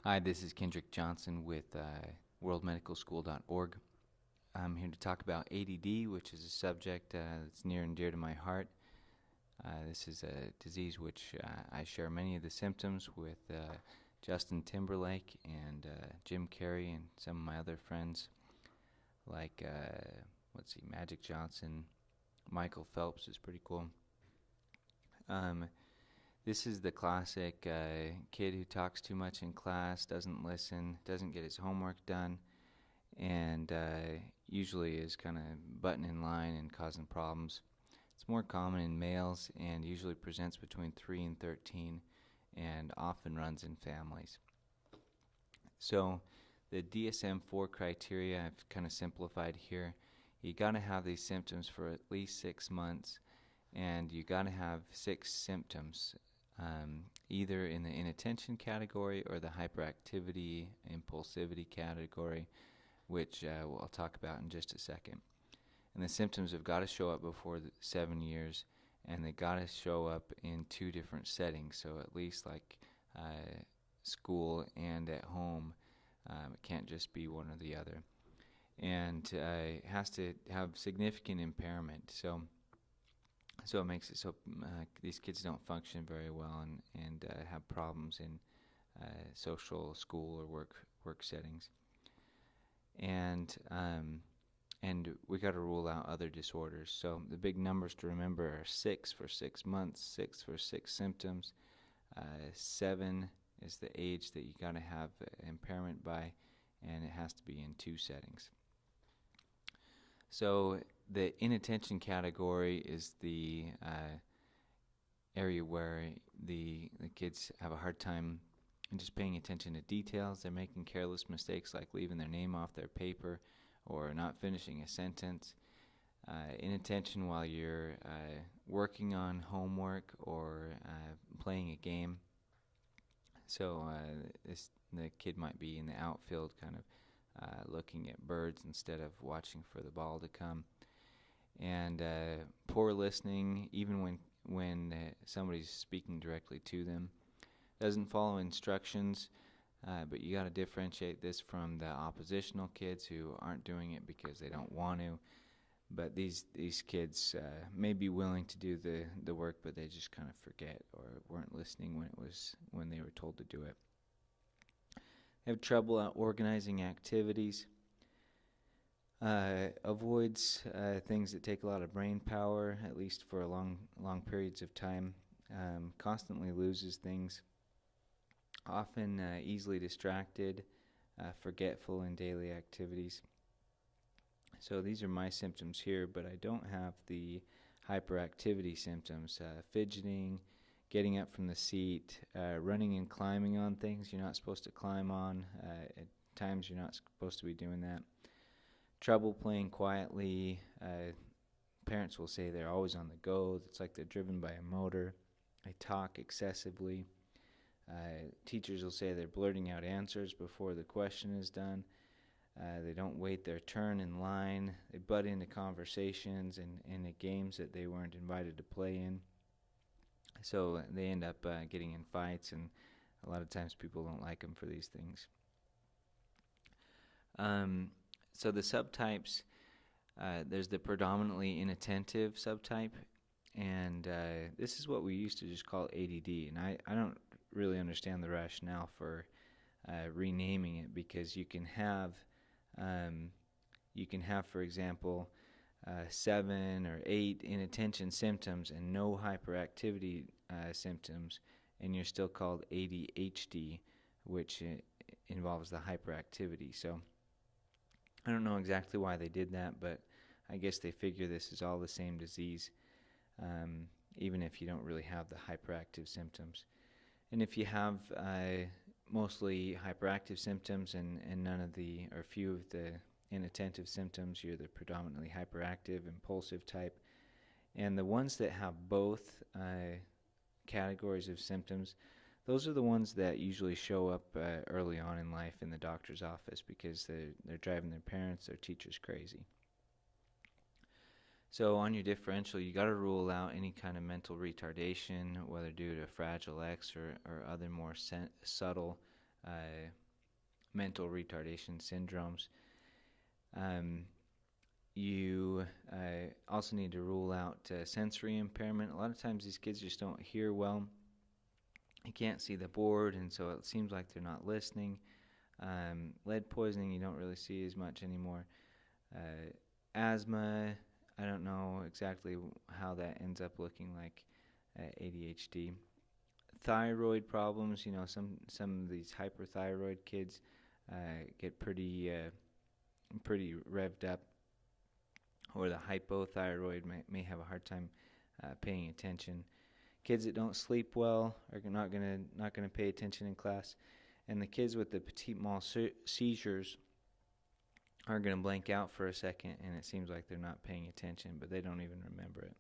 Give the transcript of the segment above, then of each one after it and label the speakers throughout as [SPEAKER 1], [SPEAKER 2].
[SPEAKER 1] Hi, this is Kendrick Johnson with worldmedicalschool.org. I'm here to talk about ADD, which is a subject that's near and dear to my heart. This is a disease which I share many of the symptoms with Justin Timberlake and Jim Carrey and some of my other friends like, Magic Johnson. Michael Phelps is pretty cool. This is the classic kid who talks too much in class, doesn't listen, doesn't get his homework done, and usually is kind of butting in line and causing problems. It's more common in males and usually presents between 3 and 13 and often runs in families. So the DSM IV Criteria I've kind of simplified here. You got to have these symptoms for at least 6 months, and you got to have 6 symptoms. Either in the inattention category or the hyperactivity, impulsivity category, which I'll talk about in just a second. And the symptoms have got to show up before 7 years, and they got to show up in 2 different settings, so at least like school and at home. It can't just be one or the other. And it has to have significant impairment. So it makes it so these kids don't function very well and have problems in social, school, or work settings. And we got to rule out other disorders. So the big numbers to remember are 6 for 6 months, 6 for 6 symptoms. 7 is the age that you got to have impairment by, and it has to be in 2 settings. So the inattention category is the area where the kids have a hard time just paying attention to details. They're making careless mistakes like leaving their name off their paper or not finishing a sentence. Inattention while you're working on homework or playing a game. So the kid might be in the outfield kind of looking at birds instead of watching for the ball to come. And poor listening, even when somebody's speaking directly to them. Doesn't follow instructions, but you got to differentiate this from the oppositional kids who aren't doing it because they don't want to. But these kids may be willing to do the work, but they just kind of forget or weren't listening when they were told to do it. They have trouble out organizing activities. Avoids things that take a lot of brain power, at least for long periods of time. Constantly loses things. Often easily distracted, forgetful in daily activities. So these are my symptoms here, but I don't have the hyperactivity symptoms. Fidgeting, getting up from the seat, running and climbing on things you're not supposed to climb on. At times you're not supposed to be doing that. Trouble playing quietly. Parents will say they're always on the go. It's like they're driven by a motor. They talk excessively. Teachers will say they're blurting out answers before the question is done. They don't wait their turn in line. They butt into conversations and into games that they weren't invited to play in. So they end up getting in fights, and a lot of times people don't like them for these things. So the subtypes, there's the predominantly inattentive subtype, and this is what we used to just call ADD, and I don't really understand the rationale for renaming it, because you can have, for example, 7 or 8 inattention symptoms and no hyperactivity symptoms, and you're still called ADHD, which involves the hyperactivity. So I don't know exactly why they did that, but I guess they figure this is all the same disease, even if you don't really have the hyperactive symptoms. And if you have mostly hyperactive symptoms and none of the, or few of the inattentive symptoms, you're the predominantly hyperactive, impulsive type. And the ones that have both categories of symptoms, those are the ones that usually show up early on in life in the doctor's office, because they're driving their parents, their teachers crazy. So on your differential, you got to rule out any kind of mental retardation, whether due to Fragile X or other more subtle mental retardation syndromes. You also need to rule out sensory impairment. A lot of times these kids just don't hear well. You can't see the board, and so it seems like they're not listening. Lead poisoning you don't really see as much anymore. Asthma, I don't know exactly how that ends up looking like ADHD. Thyroid problems, some of these hyperthyroid kids get pretty revved up, or the hypothyroid may have a hard time paying attention. Kids that don't sleep well are not gonna pay attention in class, and the kids with the petit mal seizures are gonna blank out for a second, and it seems like they're not paying attention, but they don't even remember it.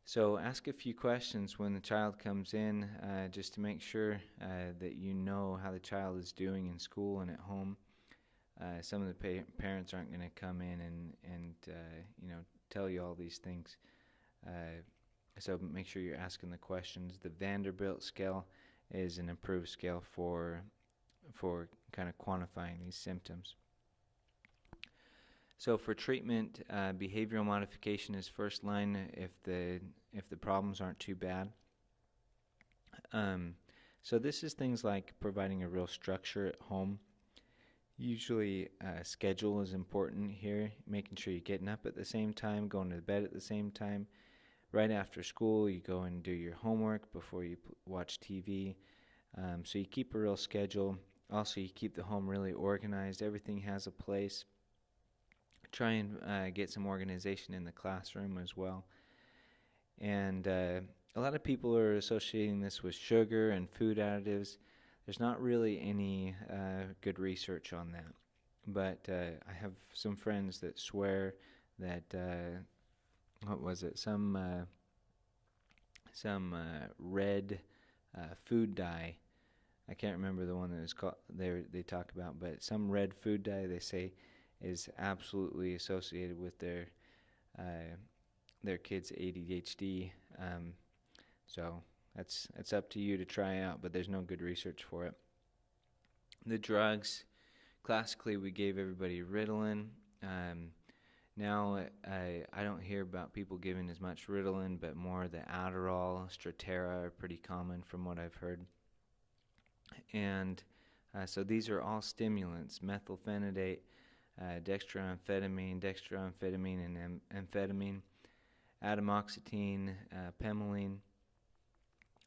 [SPEAKER 1] So ask a few questions when the child comes in, just to make sure that you know how the child is doing in school and at home. Some of the parents aren't going to come in and tell you all these things. So make sure you're asking the questions. The Vanderbilt scale is an improved scale for kind of quantifying these symptoms. So for treatment, behavioral modification is first line if the problems aren't too bad. So this is things like providing a real structure at home. Usually schedule is important here, making sure you're getting up at the same time, going to bed at the same time. Right after school, you go and do your homework before you watch TV. So you keep a real schedule. Also, you keep the home really organized. Everything has a place. Try and get some organization in the classroom as well. And a lot of people are associating this with sugar and food additives. There's not really any good research on that. But I have some friends that swear that, some red food dye. I can't remember the one that is called they talk about, but some red food dye they say is absolutely associated with their kids' ADHD. So that's up to you to try out, but there's no good research for it. The drugs, classically we gave everybody Ritalin. Now I don't hear about people giving as much Ritalin, but more the Adderall, Strattera are pretty common from what I've heard. And so these are all stimulants: methylphenidate, dextroamphetamine, and amphetamine, atomoxetine, pemoline.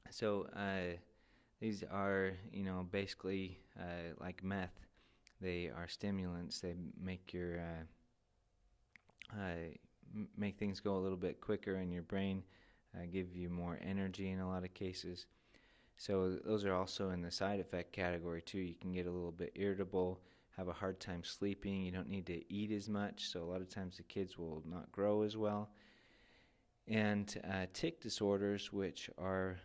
[SPEAKER 1] So these are, basically like meth. They are stimulants. They make your make things go a little bit quicker in your brain, give you more energy in a lot of cases. So those are also in the side effect category too. You can get a little bit irritable, have a hard time sleeping. You don't need to eat as much, so a lot of times the kids will not grow as well. And tic disorders, which are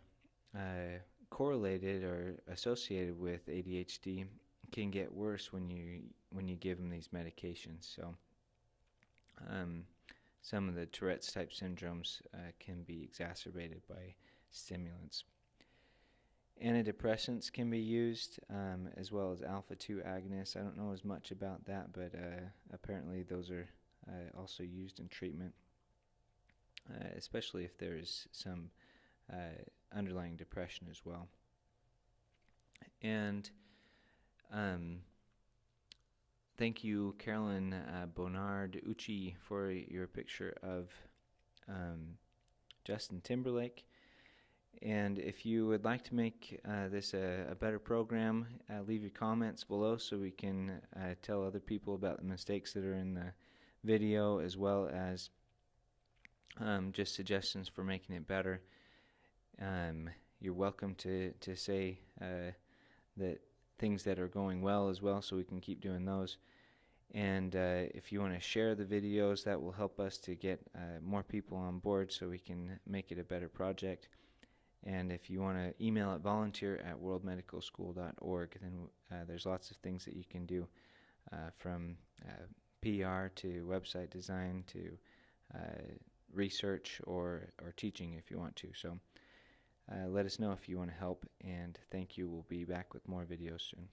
[SPEAKER 1] correlated or associated with ADHD, can get worse when you give them these medications. So some of the Tourette's type syndromes can be exacerbated by stimulants. Antidepressants can be used, as well as alpha-2 agonists. I don't know as much about that, but apparently those are also used in treatment, especially if there is some underlying depression as well. And thank you, Carolyn Bonard-Ucci, for your picture of Justin Timberlake. And if you would like to make this a better program, leave your comments below so we can tell other people about the mistakes that are in the video, as well as just suggestions for making it better. You're welcome to say that things that are going well as well, so we can keep doing those. And if you want to share the videos, that will help us to get more people on board so we can make it a better project. And if you want to email at volunteer@worldmedicalschool.org, then there's lots of things that you can do, from PR to website design to research or teaching if you want to. So let us know if you want to help, and thank you. We'll be back with more videos soon.